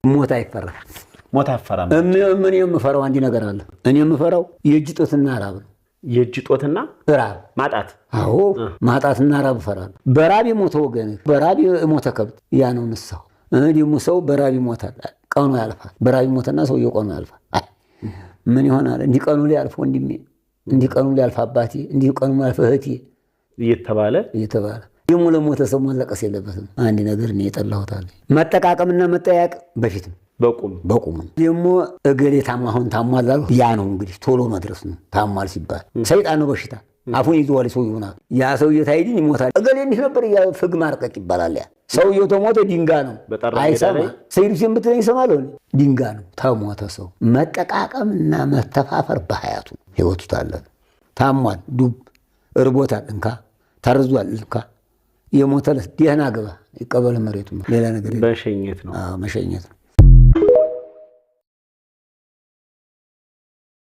ሞት አይፈራ ሞት አፈራም ምን የምፈራው አንድ ነገር አለ እኔ የምፈራው የእጅ ጦትና ራብ ነው የእጅ ጦትና ራብ ማጣት አዎ ማጣትና ራብ እፈራለሁ በራብ የሞተ ወገን በራብ የሞተ ከብት ያ ነው ንስሐው ደግሞ ሰው በራብ ይሞታል ቀኑ ያልፋል በራብ ይሞተና ሰው የቀኑ ያልፋል ምን ይሆናል እንዲህ ቀኑ ሊያልፍ ወንድሜ እንዲህ ቀኑ ሊያልፍ አባቴ እንዲህ ቀኑ ሊያልፍ እህቴ እየተባለ ደሞ ለሞተ ሰው ማለቀስ የለበትም አንድ ነገር ነው የጠላሁታል መጠቃቀምና መጠያቅ በፊት በቁም ደሞ እገሌ ታማሁን ታሟላል ያ ነው እንግዲህ ቶሎ መድረስ ነው ታሟል ሲባል ሰይጣን ነው በሽታ አፉን ይዟል ሰው ይሆናል ያ ሰው የታይዲን ይሞታል እገሌ እንዲህ ነበር ያ ፍግ ማርቀቅ ይባላል ያ ሰው የተሞተ ድንጋ ነው አይሰማ ሰይድ ሲምብትኝ ይሰማል ድንጋ ነው ታሟተ ሰው መጠቃቀምና መተፋፈር በሐያቱ ህይወቱ ታለ ታሟል ዱብ እርቦታል እንካ ታርዟል እንካ የሞተለት ደህና ገባ ይቀበል መሬቱ ሌላ ነገር መሸኘት ነው